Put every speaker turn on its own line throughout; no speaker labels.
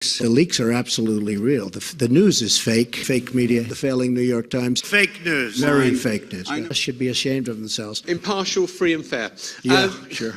The leaks are absolutely real. The news is fake. Fake media. The failing New York Times.
Fake news.
Very fake news. They should be ashamed of themselves.
Impartial, free and fair.
Yeah, sure.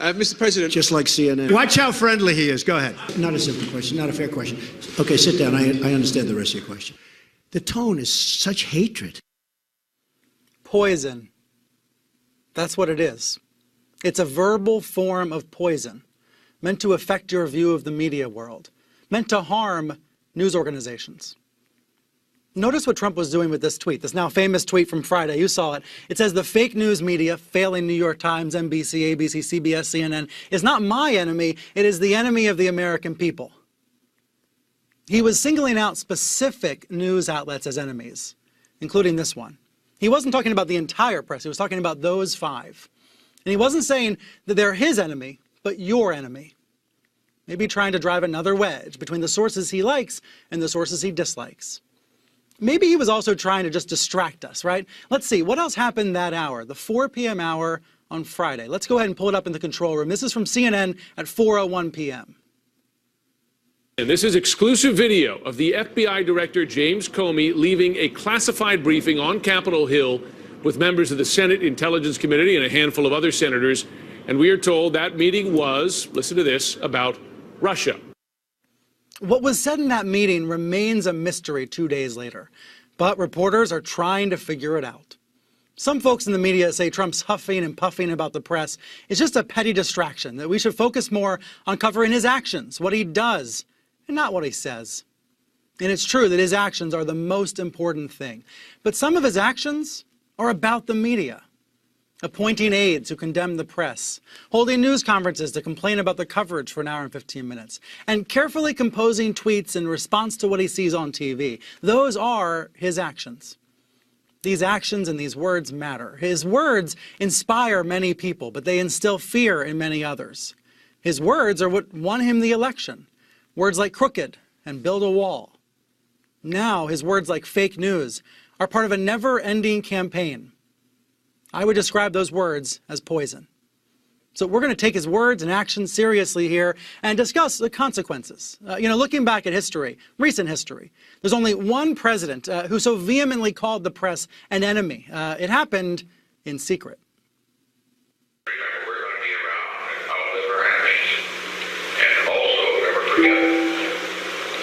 Mr. President.
Just like CNN.
Watch how friendly he is. Go ahead.
Not a simple question. Not a fair question. Okay, sit down. I understand the rest of your question. The tone is such hatred.
Poison. That's what it is. It's a verbal form of poison, meant to affect your view of the media world, meant to harm news organizations. Notice what Trump was doing with this tweet, this now famous tweet from Friday. You saw it. It says the fake news media, failing New York Times, NBC, ABC, CBS, CNN, is not my enemy. It is the enemy of the American people. He was singling out specific news outlets as enemies, including this one. He wasn't talking about the entire press. He was talking about those 5. And he wasn't saying that they're his enemy, but your enemy. Maybe trying to drive another wedge between the sources he likes and the sources he dislikes. Maybe he was also trying to just distract us, right? Let's see, what else happened that hour, the 4 p.m. hour on Friday? Let's go ahead and pull it up in the control room. This is from CNN at 4:01 p.m.
And this is exclusive video of the FBI Director James Comey leaving a classified briefing on Capitol Hill with members of the Senate Intelligence Committee and a handful of other senators. And we are told that meeting was, listen to this, about Russia.
What was said in that meeting remains a mystery 2 days later, but reporters are trying to figure it out. Some folks in the media say Trump's huffing and puffing about the press is just a petty distraction, that we should focus more on covering his actions, what he does, and not what he says. And it's true that his actions are the most important thing. But some of his actions are about the media. Appointing aides who condemn the press, holding news conferences to complain about the coverage for an hour and 15 minutes, and carefully composing tweets in response to what he sees on TV. Those are his actions. These actions and these words matter. His words inspire many people, but they instill fear in many others. His words are what won him the election. Words like crooked and build a wall. Now his words like fake news are part of a never-ending campaign. I would describe those words as poison. So we're going to take his words and actions seriously here and discuss the consequences. Looking back at history, recent history, there's only one president who so vehemently called the press an enemy. It happened in secret.
We're going to be around and outlive our enemies. And also, never forget,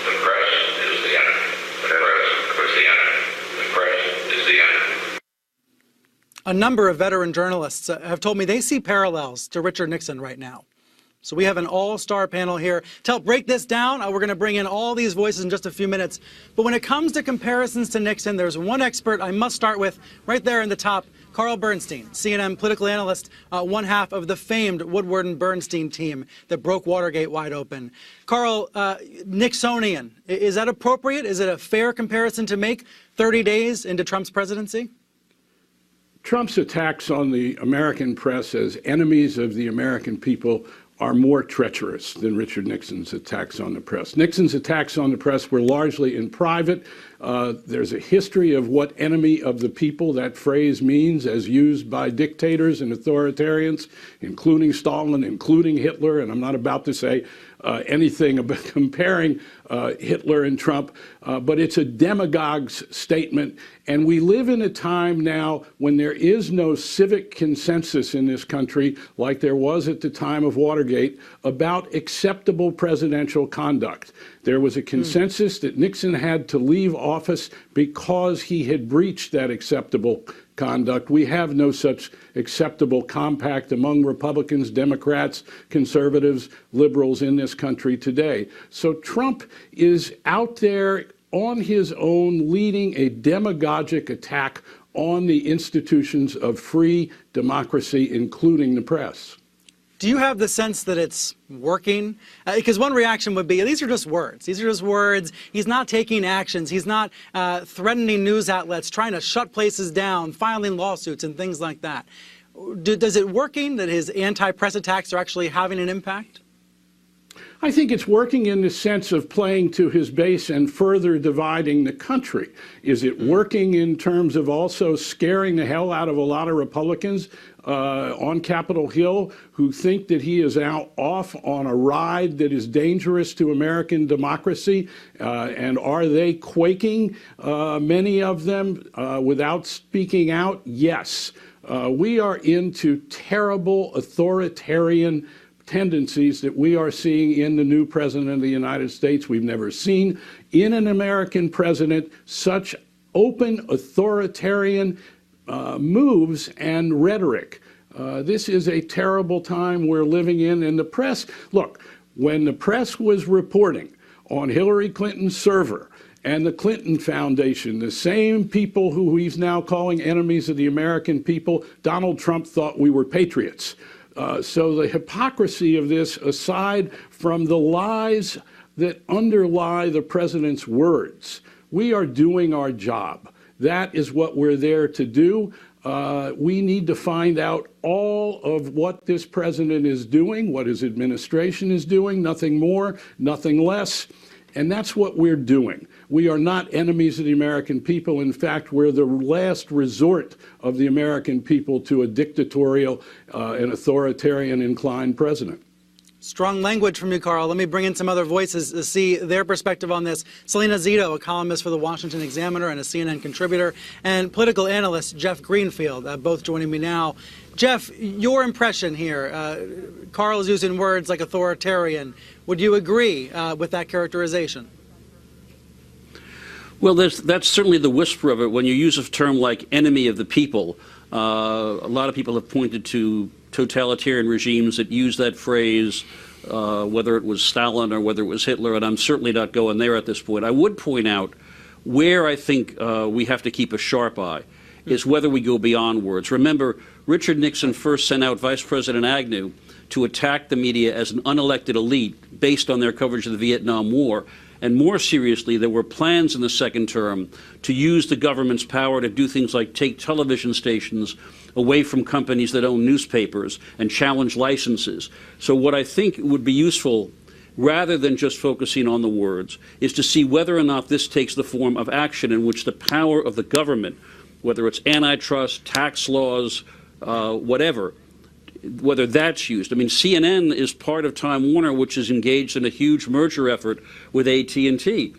the press is the enemy. The press is the enemy. The press is the enemy.
A number of veteran journalists have told me they see parallels to Richard Nixon right now. So we have an all-star panel here. To help break this down, we're going to bring in all these voices in just a few minutes. But when it comes to comparisons to Nixon, there's one expert I must start with right there in the top, Carl Bernstein, CNN political analyst, one half of the famed Woodward and Bernstein team that broke Watergate wide open. Carl, Nixonian, is that appropriate? Is it a fair comparison to make 30 days into Trump's presidency?
Trump's attacks on the American press as enemies of the American people are more treacherous than Richard Nixon's attacks on the press. Nixon's attacks on the press were largely in private. There's a history of what enemy of the people that phrase means as used by dictators and authoritarians, including Stalin, including Hitler, and I'm not about to say anything about comparing Hitler and Trump, but it's a demagogue's statement. And we live in a time now when there is no civic consensus in this country, like there was at the time of Watergate, about acceptable presidential conduct. There was a consensus that Nixon had to leave office because he had breached that acceptable conduct. We have no such acceptable compact among Republicans, Democrats, conservatives, liberals in this country today. So Trump is out there on his own leading a demagogic attack on the institutions of free democracy, including the press.
Do you have the sense that it's working? Because one reaction would be, these are just words. These are just words. He's not taking actions. He's not threatening news outlets, trying to shut places down, filing lawsuits and things like that. Does it working that his anti-press attacks are actually having an impact?
I think it's working in the sense of playing to his base and further dividing the country. Is it working in terms of also scaring the hell out of a lot of Republicans? on Capitol Hill who think that he is off on a ride that is dangerous to American democracy. And are they quaking, many of them, without speaking out? Yes. We are into terrible authoritarian tendencies that we are seeing in the new president of the United States. We've never seen in an American president such open authoritarian moves and rhetoric. This is a terrible time we're living in. And the press, look, when the press was reporting on Hillary Clinton's server and the Clinton Foundation, the same people who he's now calling enemies of the American people, Donald Trump thought we were patriots. So the hypocrisy of this, aside from the lies that underlie the president's words, we are doing our job. That is what we're there to do. We need to find out all of what this president is doing, what his administration is doing, nothing more, nothing less. And that's what we're doing. We are not enemies of the American people. In fact, we're the last resort of the American people to a dictatorial and authoritarian inclined president.
Strong language from you, Carl. Let me bring in some other voices to see their perspective on this. Selena Zito, a columnist for the Washington Examiner and a CNN contributor, and political analyst Jeff Greenfield, both joining me now. Jeff, your impression here. Carl is using words like authoritarian. Would you agree with that characterization?
Well, that's certainly the whisper of it. When you use a term like enemy of the people, a lot of people have pointed to totalitarian regimes that use that phrase, whether it was Stalin or whether it was Hitler, and I'm certainly not going there at this point. I would point out where I think we have to keep a sharp eye is whether we go beyond words. Remember, Richard Nixon first sent out Vice President Agnew to attack the media as an unelected elite based on their coverage of the Vietnam War. And more seriously, there were plans in the second term to use the government's power to do things like take television stations away from companies that own newspapers and challenge licenses. So what I think would be useful, rather than just focusing on the words, is to see whether or not this takes the form of action in which the power of the government, whether it's antitrust, tax laws, whatever, whether that's used. I mean, CNN is part of Time Warner, which is engaged in a huge merger effort with AT&T.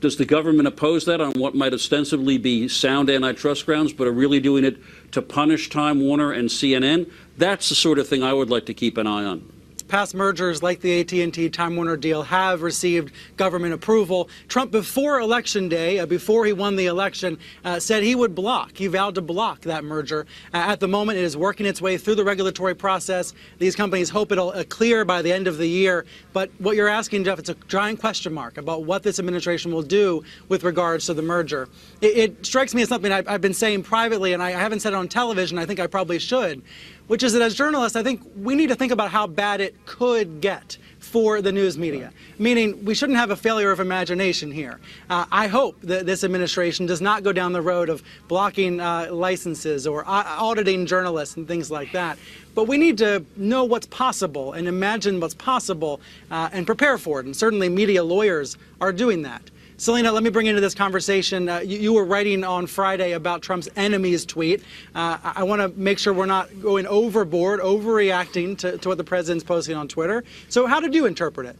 Does the government oppose that on what might ostensibly be sound antitrust grounds, but are really doing it to punish Time Warner and CNN? That's the sort of thing I would like to keep an eye on.
Past mergers like the AT&T Time Warner deal have received government approval. Trump, before Election Day, before he won the election, said he would block. He vowed to block that merger. At the moment, it is working its way through the regulatory process. These companies hope it'll clear by the end of the year. But what you're asking, Jeff, it's a giant question mark about what this administration will do with regards to the merger. It strikes me as something I've been saying privately, and I haven't said it on television. I think I probably should, which is that as journalists, I think we need to think about how bad it could get for the news media, meaning we shouldn't have a failure of imagination here. I hope that this administration does not go down the road of blocking licenses or auditing journalists and things like that. But we need to know what's possible and imagine what's possible and prepare for it. And certainly media lawyers are doing that. Selena, let me bring you into this conversation. You were writing on Friday about Trump's enemies tweet. I want to make sure we're not going overboard, overreacting to what the president's posting on Twitter. So how did you interpret it?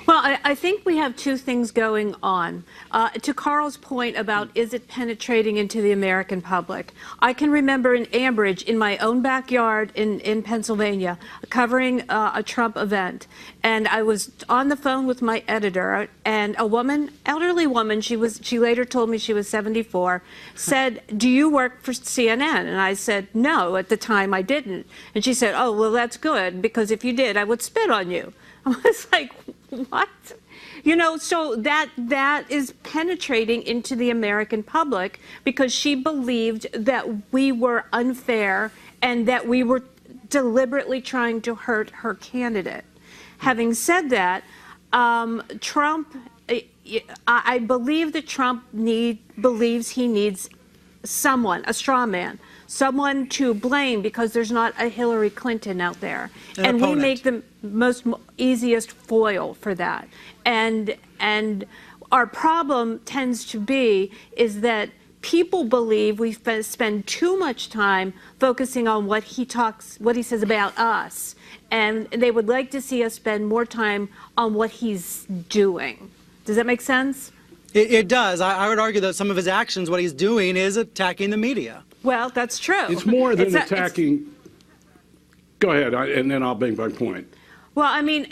Well, I think we have two things going on. To Carl's point about is it penetrating into the American public, I can remember in Ambridge, in my own backyard in Pennsylvania, covering a Trump event. And I was on the phone with my editor, and a woman, elderly woman, she later told me she was 74, said, "Do you work for CNN?" And I said, "No, at the time I didn't." And she said, "Oh, well, that's good, because if you did, I would spit on you." I was like, what? You know, so that is penetrating into the American public because she believed that we were unfair and that we were deliberately trying to hurt her candidate. Having said that, Trump, I believe that Trump believes he needs someone, a straw man, someone to blame because there's not a Hillary Clinton out there. And we make the easiest foil for that. And our problem tends to be is that people believe we spend too much time focusing on what he says about us, and they would like to see us spend more time on what he's doing. Does that make sense?
It does. I would argue that some of his actions, what he's doing, is attacking the media.
Well, that's true.
It's more than attacking. Go ahead, and then I'll make my point.
Well, I mean,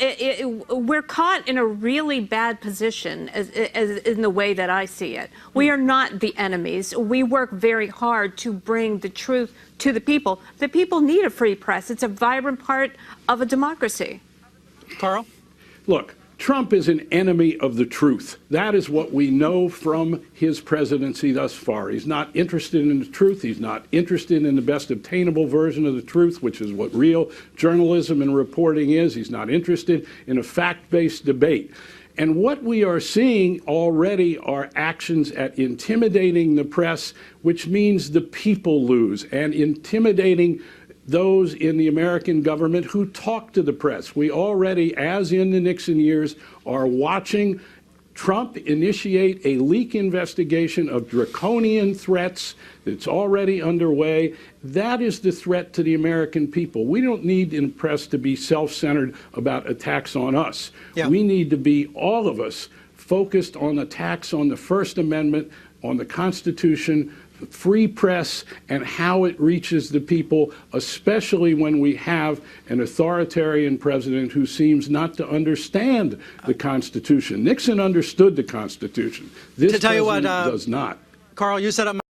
we're caught in a really bad position as in the way that I see it. We are not the enemies. We work very hard to bring the truth to the people. The people need a free press. It's a vibrant part of a democracy.
Carl?
Look, Trump is an enemy of the truth. That is what we know from his presidency thus far. He's not interested in the truth. He's not interested in the best obtainable version of the truth, which is what real journalism and reporting is. He's not interested in a fact-based debate. And what we are seeing already are actions at intimidating the press, which means the people lose, and intimidating those in the American government who talk to the press. We already, as in the Nixon years, are watching Trump initiate a leak investigation of draconian threats that's already underway. That is the threat to the American people. We don't need in the press to be self-centered about attacks on us.
Yeah.
We need to be, all of us, focused on attacks on the First Amendment, on the Constitution, free press, and how it reaches the people, especially when we have an authoritarian president who seems not to understand the Constitution. Nixon understood the Constitution. This president does not.
Carl, you set up